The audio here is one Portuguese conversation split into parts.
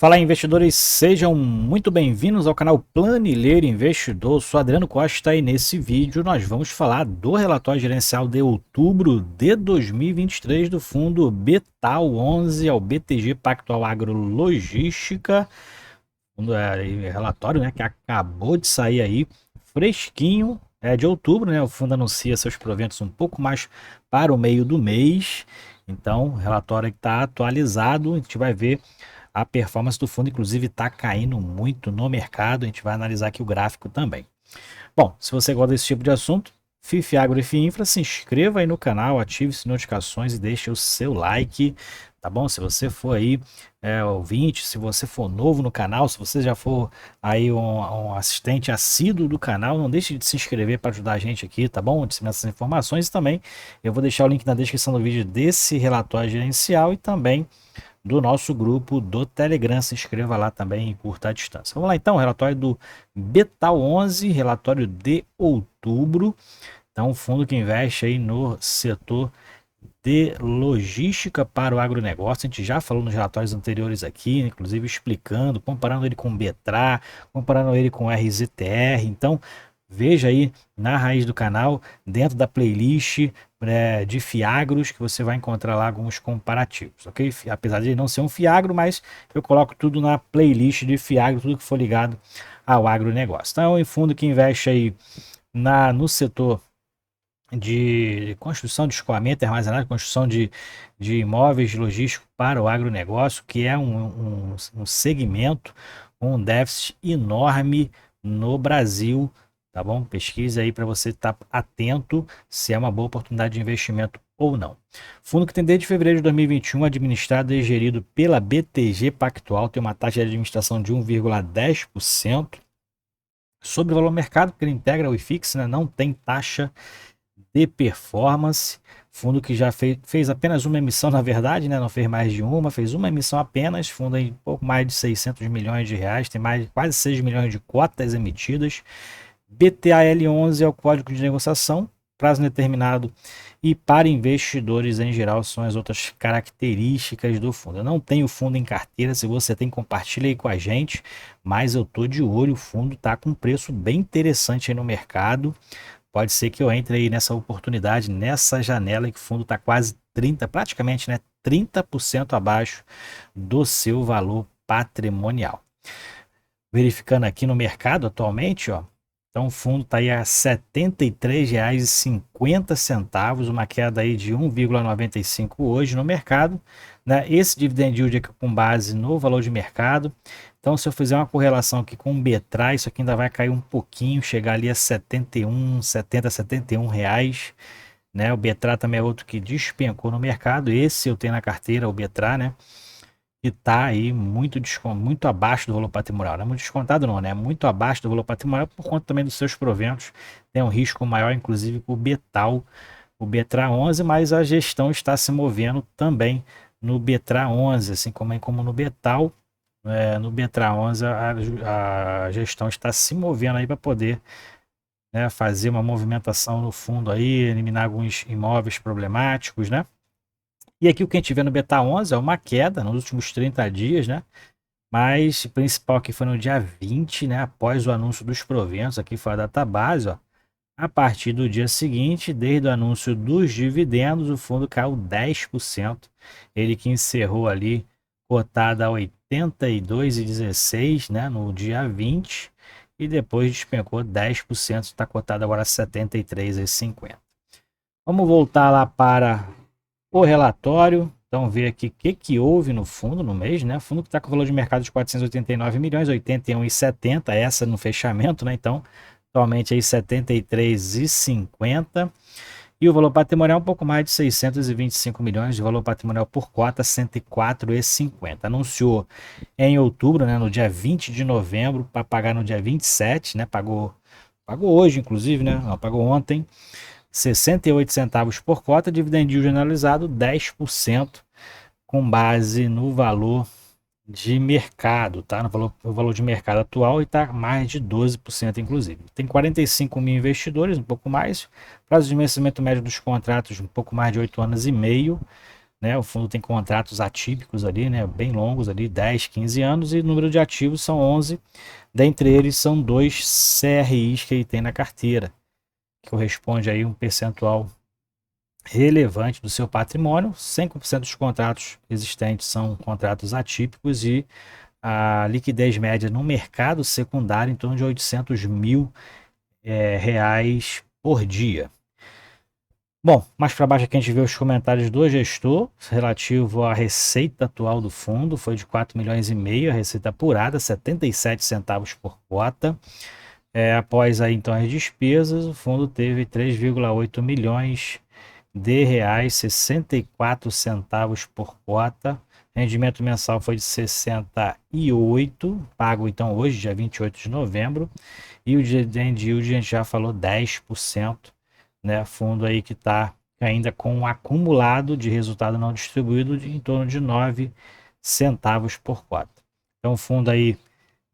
Fala aí, investidores, sejam muito bem-vindos ao canal Planilheiro Investidor. Sou Adriano Costa e nesse vídeo nós vamos falar do relatório gerencial de outubro de 2023 do fundo BTAL11 ao BTG Pactual Agrologística. Relatório, né, que acabou de sair aí, fresquinho, de outubro, né? O fundo anuncia seus proventos um pouco mais para o meio do mês. Então, relatório que está atualizado, a gente vai ver a performance do fundo, inclusive, está caindo muito no mercado. A gente vai analisar aqui o gráfico também. Bom, se você gosta desse tipo de assunto, FIF Agro e FIINFRA, se inscreva aí no canal, ative as notificações e deixe o seu like, tá bom? Se você for aí ouvinte, se você for novo no canal, se você já for aí um assistente assíduo do canal, não deixe de se inscrever para ajudar a gente aqui, tá bom? Disseminar essas informações e também eu vou deixar o link na descrição do vídeo desse relatório gerencial e também do nosso grupo do Telegram. Se inscreva lá também e curta a distância. Vamos lá então, relatório do BTAL11, relatório de outubro. Então, um fundo que investe aí no setor de logística para o agronegócio. A gente já falou nos relatórios anteriores aqui, inclusive explicando, comparando ele com o BETRA, comparando ele com o RZTR. Então, veja aí na raiz do canal, dentro da playlist de Fiagros, que você vai encontrar lá alguns comparativos, ok? Apesar de não ser um Fiagro, mas eu coloco tudo na playlist de Fiagro, tudo que for ligado ao agronegócio. Então, é um fundo que investe aí no setor de construção de escoamento, armazenagem, construção de imóveis logísticos para o agronegócio, que é um segmento com um déficit enorme no Brasil, tá bom? Pesquisa aí para você estar atento se é uma boa oportunidade de investimento ou não. Fundo que tem desde fevereiro de 2021, administrado e gerido pela BTG Pactual, tem uma taxa de administração de 1,10%. Sobre o valor mercado, porque ele integra o IFIX, né? Não tem taxa de performance. Fundo que já fez apenas uma emissão, na verdade, né? Não fez mais de uma, fez uma emissão apenas. Fundo em pouco mais de 600 milhões de reais, tem quase 6 milhões de cotas emitidas. BTAL11 é o código de negociação, prazo determinado, e para investidores em geral são as outras características do fundo. Eu não tenho fundo em carteira, se você tem, compartilha aí com a gente, mas eu tô de olho, o fundo tá com um preço bem interessante aí no mercado. Pode ser que eu entre aí nessa oportunidade, nessa janela que o fundo está quase 30, praticamente, né, 30% abaixo do seu valor patrimonial. Verificando aqui no mercado atualmente, ó, então o fundo está aí a R$ 73,50, uma queda aí de 1,95 hoje no mercado, né? Esse dividend yield aqui com base no valor de mercado. Então, se eu fizer uma correlação aqui com o BETRA, isso aqui ainda vai cair um pouquinho, chegar ali a 71, 70, 71 reais, né? O BETRA também é outro que despencou no mercado. Esse eu tenho na carteira, o BETRA, né? Que está aí muito abaixo do valor patrimonial. Não é muito descontado não, né? Muito abaixo do valor patrimonial por conta também dos seus proventos. Tem um risco maior, inclusive, com o BETAL, o BETRA11, mas a gestão está se movendo também no BETRA11, assim como no BETAL. No BETRA11 a gestão está se movendo aí para poder, né, fazer uma movimentação no fundo aí, eliminar alguns imóveis problemáticos, né? E aqui o que a gente vê no BETA11 é uma queda nos últimos 30 dias, né? Mas o principal aqui foi no dia 20, né? Após o anúncio dos proventos, aqui foi a data base, ó. A partir do dia seguinte, desde o anúncio dos dividendos, o fundo caiu 10%. Ele que encerrou ali cotado a 82,16, né? No dia 20. E depois despencou 10%, está cotado agora a 73,50. Vamos voltar lá para o relatório. Então, ver aqui o que houve no fundo no mês, né? O fundo que está com o valor de mercado de 489 milhões, 81,70, essa no fechamento, né? Então, atualmente aí 73,50. E o valor patrimonial um pouco mais de 625 milhões, de valor patrimonial por cota 104,50. Anunciou em outubro, né, no dia 20 de novembro, para pagar no dia 27, né? Pagou hoje, inclusive, né? Não, pagou ontem. 68 centavos por cota, dividend yield analisado 10%, com base no valor de mercado, tá? No valor de mercado atual, e tá mais de 12%, inclusive. Tem 45 mil investidores, um pouco mais. Prazo de vencimento médio dos contratos, um pouco mais de 8 anos e meio. né? O fundo tem contratos atípicos ali, né? Bem longos ali, 10, 15 anos, e o número de ativos são 11. Dentre eles são 2 CRIs que ele tem na carteira, que corresponde aí a um percentual relevante do seu patrimônio. 5% dos contratos existentes são contratos atípicos e a liquidez média no mercado secundário em torno de 800 mil reais por dia. Bom, mais para baixo aqui a gente vê os comentários do gestor relativo à receita atual do fundo, foi de 4,5 milhões, a receita apurada, 77 centavos por cota. Após aí então as despesas, o fundo teve 3,8 milhões de reais, 64 centavos por cota. Rendimento mensal foi de 68, pago então hoje, dia 28 de novembro. E o dividend yield a gente já falou 10%, né? Fundo aí que está ainda com um acumulado de resultado não distribuído em torno de 9 centavos por cota. Então, o fundo aí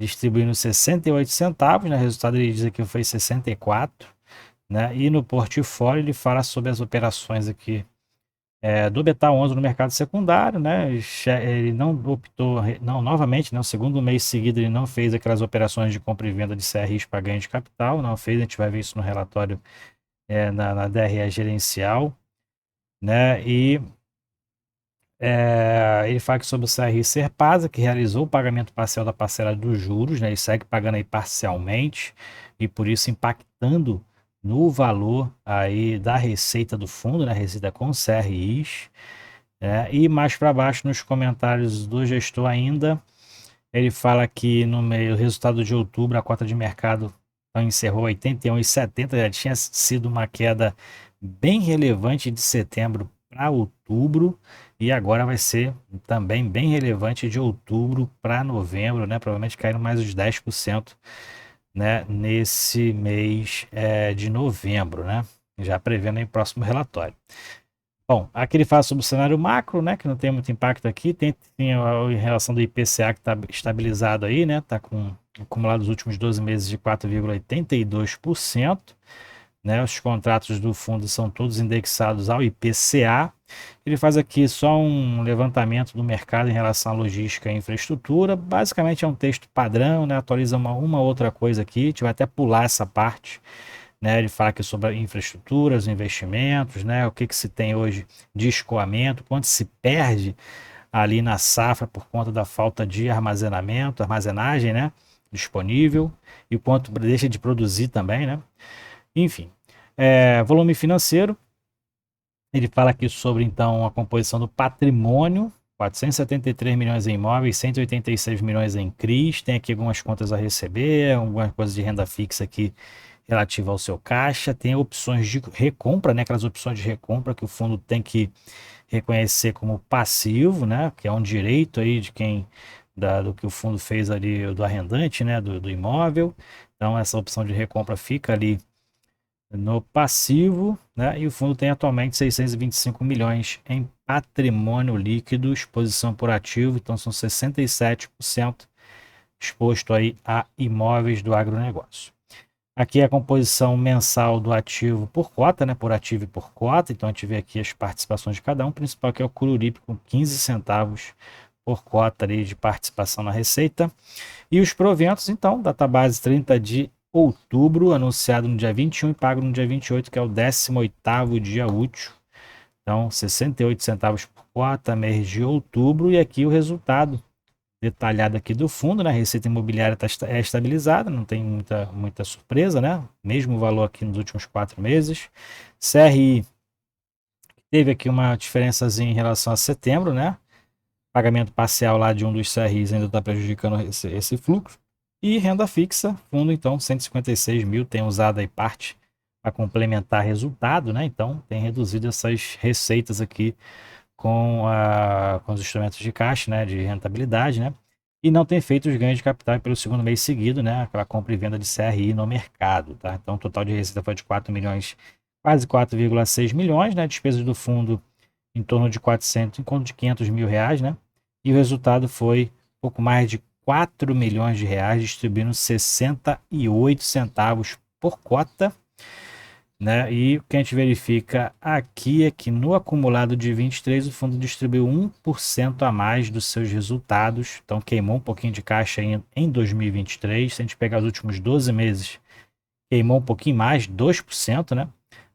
distribuindo 68 centavos, né? O resultado ele diz aqui foi 64, né? E no portfólio ele fala sobre as operações aqui do Beta 11 no mercado secundário, né? Ele não optou, não, novamente, né? O segundo mês seguido ele não fez aquelas operações de compra e venda de CRIs para ganho de capital, não fez, a gente vai ver isso no relatório na DRE gerencial, né? E ele fala que sobre o CRI Serpasa, que realizou o pagamento parcial da parcela dos juros, né? Ele segue pagando aí parcialmente e por isso impactando no valor aí da receita do fundo, né? Receita com CRIs. E mais para baixo nos comentários do gestor ainda, ele fala que no meio, resultado de outubro, a cota de mercado então, encerrou 81,70, já tinha sido uma queda bem relevante de setembro para outubro, e agora vai ser também bem relevante de outubro para novembro, né? Provavelmente caindo mais uns 10%, né? Nesse mês de novembro, né? Já prevendo em próximo relatório. Bom, aqui ele fala sobre o cenário macro, né, que não tem muito impacto aqui, tem em relação do IPCA que está estabilizado aí, né, está com acumulado os últimos 12 meses de 4,82%, né, os contratos do fundo são todos indexados ao IPCA. Ele faz aqui só um levantamento do mercado em relação à logística e infraestrutura, basicamente é um texto padrão, né, atualiza uma outra coisa aqui, a gente vai até pular essa parte, né? Ele fala aqui sobre infraestruturas, investimentos, né? O que se tem hoje de escoamento, quanto se perde ali na safra por conta da falta de armazenagem, né? Disponível, e quanto deixa de produzir também, né? Enfim, volume financeiro, ele fala aqui sobre então a composição do patrimônio, 473 milhões em imóveis, 186 milhões em CRIs, tem aqui algumas contas a receber, algumas coisas de renda fixa aqui relativa ao seu caixa, tem opções de recompra, né, aquelas opções de recompra que o fundo tem que reconhecer como passivo, né, que é um direito aí de quem, do que o fundo fez ali, do arrendante, né, do imóvel. Então essa opção de recompra fica ali no passivo, né, e o fundo tem atualmente 625 milhões em patrimônio líquido, exposição por ativo, então são 67% exposto aí a imóveis do agronegócio. Aqui é a composição mensal do ativo por cota, né? Por ativo e por cota. Então a gente vê aqui as participações de cada um. O principal que é o Coruripe com 15 centavos por cota ali de participação na receita. E os proventos, então, database 30 de outubro, anunciado no dia 21 e pago no dia 28, que é o 18º dia útil. Então, 68 centavos por cota, mês de outubro. E aqui o resultado detalhado aqui do fundo, né? A receita imobiliária é estabilizada, não tem muita surpresa, né? Mesmo valor aqui nos últimos 4 meses. CRI teve aqui uma diferençazinha em relação a setembro, né? Pagamento parcial lá de um dos CRIs ainda está prejudicando esse fluxo. E renda fixa, fundo então 156 mil, tem usado aí parte para complementar resultado, né? Então tem reduzido essas receitas aqui com os instrumentos de caixa, né, de rentabilidade, né, e não tem feito os ganhos de capital pelo segundo mês seguido, né, aquela compra e venda de CRI no mercado, tá? Então o total de receita foi de 4 milhões, quase 4,6 milhões, né, despesas do fundo em torno de 400, em torno de 500 mil reais, né, e o resultado foi pouco mais de 4 milhões de reais, distribuindo 68 centavos por cota. né? E o que a gente verifica aqui é que no acumulado de 23 o fundo distribuiu 1% a mais dos seus resultados, então queimou um pouquinho de caixa em 2023. Se a gente pegar os últimos 12 meses, queimou um pouquinho mais, 2%, né?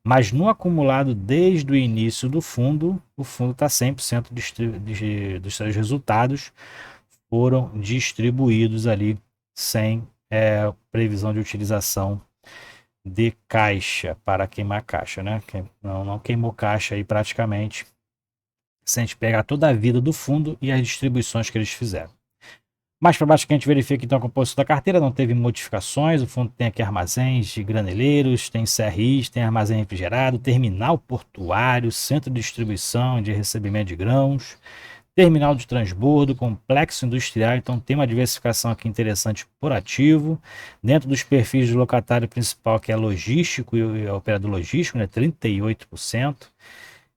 Mas no acumulado desde o início do fundo, o fundo está 100% dos seus resultados foram distribuídos ali sem previsão de utilização de caixa para queimar caixa, né? Não queimou caixa aí praticamente, se a gente pegar toda a vida do fundo e as distribuições que eles fizeram. Mais para baixo que a gente verifica então a composição da carteira, não teve modificações, o fundo tem aqui armazéns de graneleiros, tem CRIs, tem armazém refrigerado, terminal portuário, centro de distribuição de recebimento de grãos, terminal de transbordo, complexo industrial, então tem uma diversificação aqui interessante por ativo, dentro dos perfis do locatário principal, que é logístico e operador logístico, né, 38%,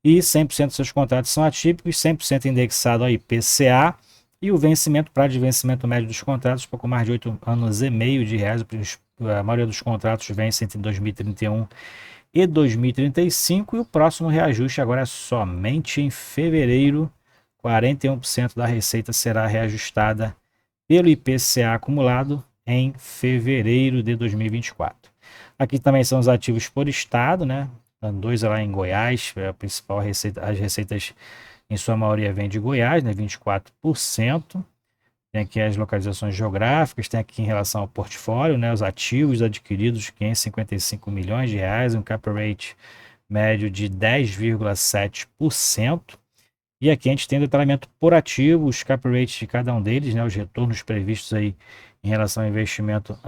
e 100% dos seus contratos são atípicos, 100% indexado ao IPCA, e o vencimento, prazo de vencimento médio dos contratos, pouco mais de 8 anos e meio de reais, a maioria dos contratos vence entre 2031 e 2035, e o próximo reajuste agora é somente em fevereiro. 41% da receita será reajustada pelo IPCA acumulado em fevereiro de 2024. Aqui também são os ativos por estado, né? Dois lá em Goiás, a principal receita, as receitas em sua maioria vêm de Goiás, né? 24%. Tem aqui as localizações geográficas, tem aqui em relação ao portfólio, né? Os ativos adquiridos, 555 milhões de reais, um cap rate médio de 10,7%. E aqui a gente tem detalhamento por ativo, os cap rates de cada um deles, né, os retornos previstos aí em relação ao investimento,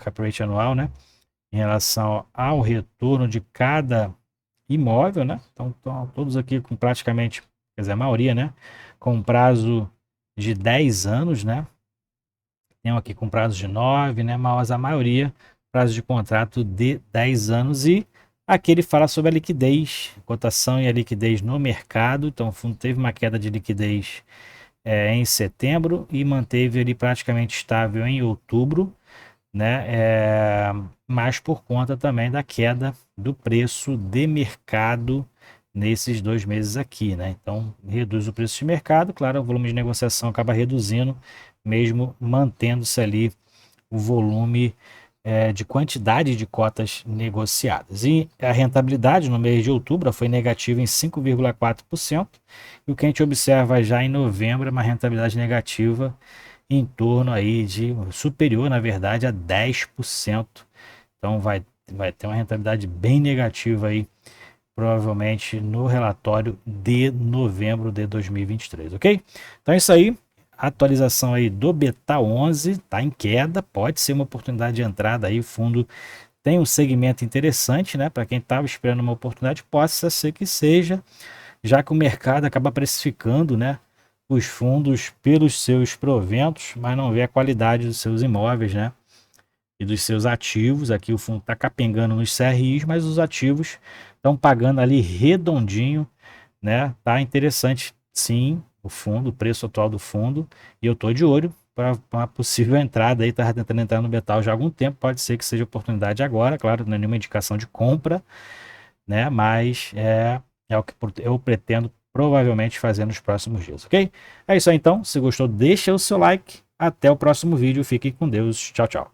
cap rate anual, né, em relação ao retorno de cada imóvel, né, então todos aqui com praticamente, quer dizer, a maioria, né, com prazo de 10 anos, né, tem aqui com prazo de 9, né, mas a maioria prazo de contrato de 10 anos. E aqui ele fala sobre a liquidez, cotação e a liquidez no mercado. Então o fundo teve uma queda de liquidez em setembro e manteve ele praticamente estável em outubro, né? Mas por conta também da queda do preço de mercado nesses 2 meses aqui, né? Então reduz o preço de mercado, claro, o volume de negociação acaba reduzindo, mesmo mantendo-se ali o volume de quantidade de cotas negociadas. E a rentabilidade no mês de outubro foi negativa em 5,4%, e o que a gente observa já em novembro é uma rentabilidade negativa em torno aí de, superior na verdade, a 10%. Então vai ter uma rentabilidade bem negativa aí, provavelmente no relatório de novembro de 2023, ok? Então é isso aí. Atualização aí do Beta 11 está em queda, pode ser uma oportunidade de entrada aí. O fundo tem um segmento interessante, né? Para quem estava esperando uma oportunidade, possa ser que seja, já que o mercado acaba precificando, né, os fundos pelos seus proventos, mas não vê a qualidade dos seus imóveis, né, e dos seus ativos. Aqui o fundo está capengando nos CRIs, mas os ativos estão pagando ali redondinho, né? Tá interessante, sim, o fundo, o preço atual do fundo, e eu tô de olho para uma possível entrada aí. Tava tentando entrar no Betal já há algum tempo, pode ser que seja oportunidade agora, claro, não é nenhuma indicação de compra, né? Mas é o que eu pretendo provavelmente fazer nos próximos dias, ok? É isso aí então, se gostou, deixa o seu like, até o próximo vídeo, fique com Deus, tchau, tchau.